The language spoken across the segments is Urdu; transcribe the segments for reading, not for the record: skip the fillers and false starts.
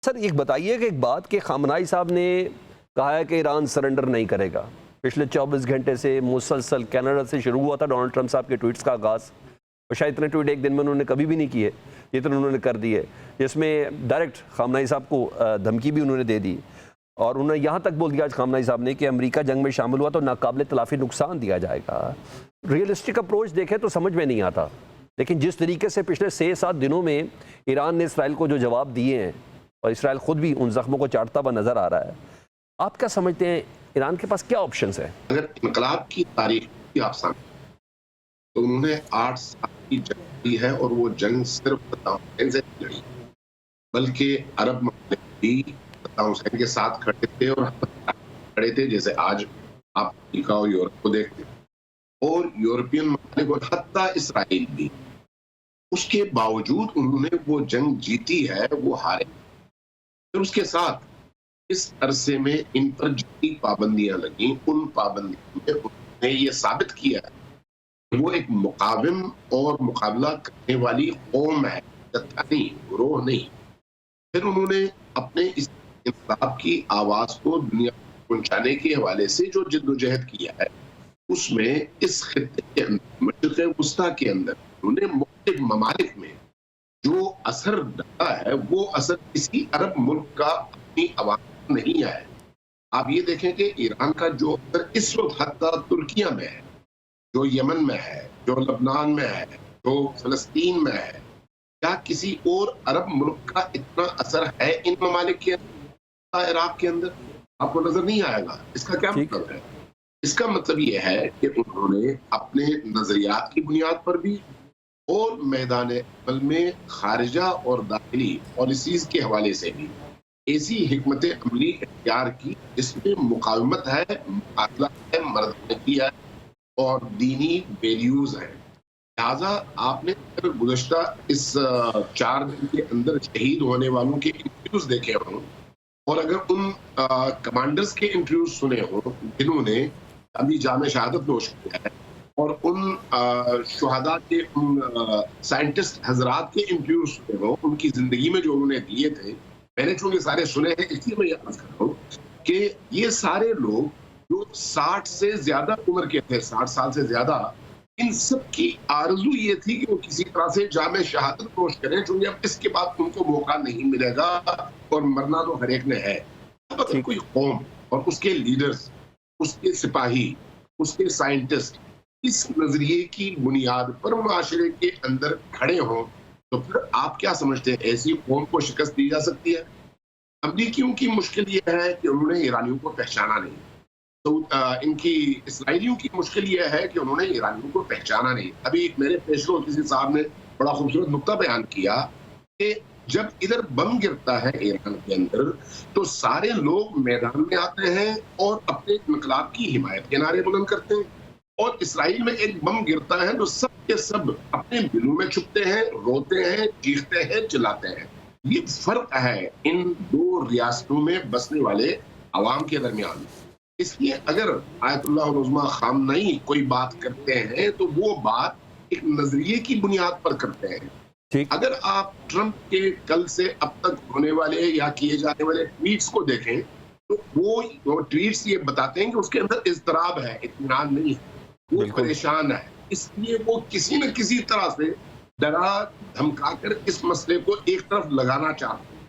سر ایک بتائیے کہ ایک بات کہ خامنائی صاحب نے کہا ہے کہ ایران سرنڈر نہیں کرے گا. پچھلے 24 گھنٹے سے مسلسل کینیڈا سے شروع ہوا تھا ڈونلڈ ٹرمپ صاحب کے ٹویٹس کا آغاز، اور شاید اتنے ٹویٹ ایک دن میں انہوں نے کبھی بھی نہیں کیے جتنے انہوں نے کر دیے، جس میں ڈائریکٹ خامنائی صاحب کو دھمکی بھی انہوں نے دے دی، اور انہوں نے یہاں تک بول دیا آج خامنئی صاحب نے کہ امریکہ جنگ میں شامل ہوا تو ناقابل تلافی نقصان دیا جائے گا. ریئلسٹک اپروچ دیکھیں تو سمجھ میں نہیں آتا، لیکن جس طریقے سے پچھلے 6-7 دنوں میں ایران نے اسرائیل کو جو جواب دیے ہیں اور اسرائیل خود بھی ان زخموں کو چاٹتا ہوا نظر آ رہا ہے، آپ کیا سمجھتے ہیں ایران کے پاس کیا آپشنز ہیں؟ اگر انقلاب کی تاریخ کی آپ سامنے تو انہوں نے 8 سال کی جنگ کی ہے، اور وہ جنگ صرف صدام حسین سے نہیں لڑی بلکہ عرب ممالک بھی صدام حسین کے ساتھ کھڑے تھے اور کھڑے تھے، جیسے آج آپ امریکہ اور یورپ کو دیکھتے ہیں اور یورپین ممالک اور حتیٰ اسرائیل بھی. اس کے باوجود انہوں نے وہ جنگ جیتی ہے، وہ ہارے. پھر اس کے ساتھ اس عرصے میں ان پر جتنی پابندیاں لگیں، ان پابندیوں میں انہوں نے یہ ثابت کیا ہے کہ وہ ایک مقاوم اور مقابلہ کرنے والی قوم ہے، جتھا نہیں، گروہ نہیں. پھر انہوں نے اپنے اس انقلاب کی آواز کو دنیا کو پہنچانے کے حوالے سے جو جد و جہد کیا ہے، اس میں اس خطے کے اندر، مشرق وسطیٰ کے اندر انہوں نے مختلف ممالک میں جو اثر ڈالا ہے، وہ اثر کسی عرب ملک کا اپنی عوام نہیں ہے. آپ یہ دیکھیں کہ ایران کا جو اثر اس وقت حتیٰ ترکیہ میں ہے، جو یمن میں ہے، جو لبنان میں ہے، جو فلسطین میں ہے، کیا کسی اور عرب ملک کا اتنا اثر ہے ان ممالک کے اندر، عراق کے اندر؟ آپ کو نظر نہیں آئے گا. اس کا کیا مطلب ہے؟ اس کا مطلب یہ ہے کہ انہوں نے اپنے نظریات کی بنیاد پر بھی اور میدان عمل میں خارجہ اور داخلی پالیسیز کے حوالے سے بھی ایسی حکمت عملی اختیار کی جس میں مقاومت ہے، مقابلہ ہے، مردانگی ہے اور دینی ویلیوز ہیں. لہٰذا آپ نے اگر گزشتہ اس 4 دن کے اندر شہید ہونے والوں کے انٹرویوز دیکھے ہوں اور اگر ان کمانڈرز کے انٹرویوز سنے ہوں جنہوں نے ابھی جامِ شہادت نوش کیا ہے، اور ان شہداء کے ان سائنٹسٹ حضرات کے انٹرویوز سنے ہوں، ان کی زندگی میں جو انہوں نے دیے تھے، میں نے چونکہ سارے سنے ہیں اس لیے میں یہ عرض کر رہا ہوں کہ یہ سارے لوگ جو 60 سے زیادہ عمر کے تھے، 60 سال سے زیادہ، ان سب کی آرزو یہ تھی کہ وہ کسی طرح سے جامِ شہادت نوش کریں، چونکہ اب اس کے بعد ان کو موقع نہیں ملے گا اور مرنا تو ہر ایک نے ہے. اب اگر کوئی قوم اور اس کے لیڈرز، اس کے سپاہی، اس کے سائنٹسٹ اس نظریے کی بنیاد پر معاشرے کے اندر کھڑے ہوں تو پھر آپ کیا سمجھتے ہیں ایسی قوم کو شکست دی جا سکتی ہے؟ امریکیوں کی مشکل یہ ہے کہ انہوں نے ایرانیوں کو پہچانا نہیں، تو ان کی اسرائیلیوں کی مشکل یہ ہے کہ انہوں نے ایرانیوں کو پہچانا نہیں. ابھی میرے پیشرو کسی صاحب نے بڑا خوبصورت نقطہ بیان کیا کہ جب ادھر بم گرتا ہے ایران کے اندر تو سارے لوگ میدان میں آتے ہیں اور اپنے انقلاب کی حمایت کے نعرے بلند کرتے ہیں، اور اسرائیل میں ایک بم گرتا ہے تو سب کے سب اپنے بلوں میں چھپتے ہیں، روتے ہیں، چیختے ہیں، چلاتے ہیں. یہ فرق ہے ان دو ریاستوں میں بسنے والے عوام کے درمیان. اس لیے اگر آیت اللہ العظمیٰ خامنئی کوئی بات کرتے ہیں تو وہ بات ایک نظریے کی بنیاد پر کرتے ہیں. اگر آپ ٹرمپ کے کل سے اب تک ہونے والے یا کیے جانے والے ٹویٹس کو دیکھیں تو وہ ٹویٹس یہ بتاتے ہیں کہ اس کے اندر اضطراب ہے، اطمینان نہیں ہے، وہ پریشان ہے. اس لیے وہ کسی نہ کسی طرح سے ڈرا دھمکا کر اس مسئلے کو ایک طرف لگانا چاہتے ہیں،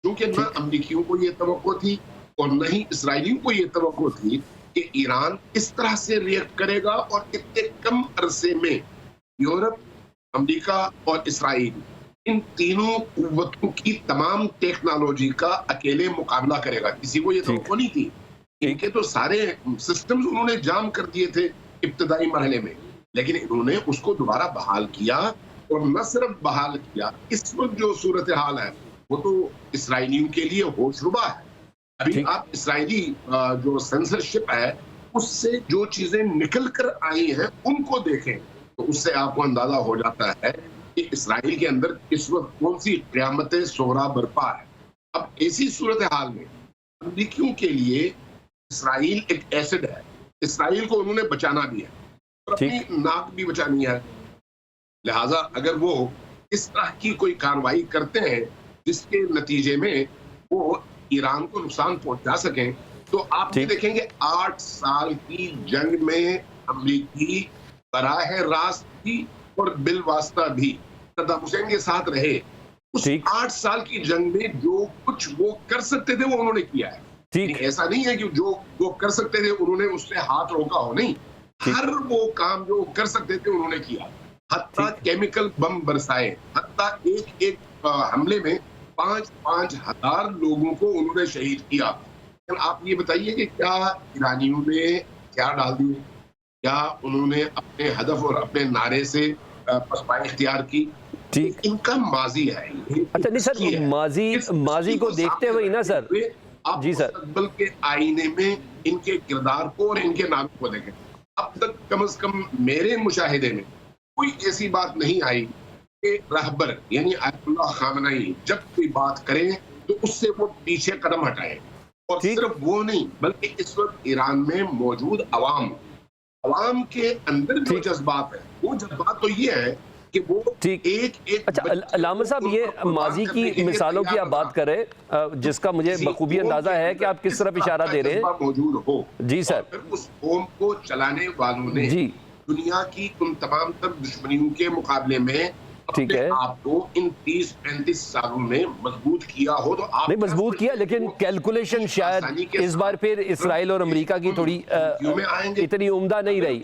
کیونکہ نہ امریکیوں کو یہ توقع تھی اور نہ ہی اسرائیلیوں کو یہ توقع تھی کہ ایران اس طرح سے ریئیکٹ کرے گا اور اتنے کم عرصے میں یورپ، امریکہ اور اسرائیل ان تینوں قوتوں کی تمام ٹیکنالوجی کا اکیلے مقابلہ کرے گا. کسی کو یہ توقع نہیں تھی. ان کے تو سارے سسٹمز انہوں نے جام کر دیے تھے ابتدائی مرحلے میں، لیکن انہوں نے اس کو دوبارہ بحال کیا، اور نہ صرف بحال کیا، اس وقت جو صورتحال ہے وہ تو اسرائیلیوں کے لیے ہوشربا ہے. ابھی آپ اسرائیلی جو سینسرشپ ہے اس سے جو چیزیں نکل کر آئی ہیں ان کو دیکھیں تو اس سے آپ کو اندازہ ہو جاتا ہے کہ اسرائیل کے اندر اس وقت کون سی قیامت صغریٰ برپا ہے. اب ایسی صورتحال میں امریکیوں کے لیے اسرائیل ایک ایسڈ ہے. اسرائیل کو انہوں نے بچانا بھی ہے اور اپنی ناک بھی بچانی ہے. لہٰذا اگر وہ اس طرح کی کوئی کارروائی کرتے ہیں جس کے نتیجے میں وہ ایران کو نقصان پہنچا سکیں تو آپ یہ دیکھیں گے 8 سال کی جنگ میں امریکی براہ راست بھی اور بالواسطہ بھی صدام حسین کے ساتھ رہے. اس 8 سال کی جنگ میں جو کچھ وہ کر سکتے تھے وہ انہوں نے کیا ہے. ایسا نہیں ہے کہ جو وہ کر سکتے تھے انہوں نے اس سے ہاتھ روکا ہو, نہیں, ہر وہ کام جو کر سکتے تھے انہوں نے کیا. حتیٰ کیمیکل بم برسائے, حتیٰ ایک حملے میں 5,000 لوگوں کو انہوں نے شہید کیا. آپ یہ بتائیے کہ کیا ایرانیوں نے کیا ڈال دیے, کیا انہوں نے اپنے ہدف اور اپنے نعرے سے پسپائی اختیار کی؟ ان کا ماضی ہے. اچھا نہیں سر, ماضی کو دیکھتے ہوئے نا سر, جی سر, مستقبل کے آئینے میں ان کے کردار کو اور ان کے نام کو دیکھیں. اب تک کم از کم میرے مشاہدے میں کوئی ایسی بات نہیں آئی کہ رہبر یعنی آیت اللہ خامنئی جب کوئی بات کریں تو اس سے وہ پیچھے قدم ہٹائیں. اور صرف وہ نہیں بلکہ اس وقت ایران میں موجود عوام کے اندر جو جذبات ہیں, وہ جذبات تو یہ ہے کہ وہ اچھا علامہ صاحب, یہ ماضی کی مثالوں کی آپ بات کریں جس کا مجھے بخوبی اندازہ ہے کہ آپ کس طرف اشارہ دے رہے ہیں. موجود ہو جی سر, اس قوم کو چلانے والوں نے دنیا کی ان تمام تر دشمنیوں کے مقابلے میں اپنے آپ کو ان 30-35 سالوں میں مضبوط کیا ہو. تو آپ نہیں مضبوط کیا, لیکن کیلکولیشن شاید اس بار پھر اسرائیل اور امریکہ کی تھوڑی اتنی عمدہ نہیں رہی.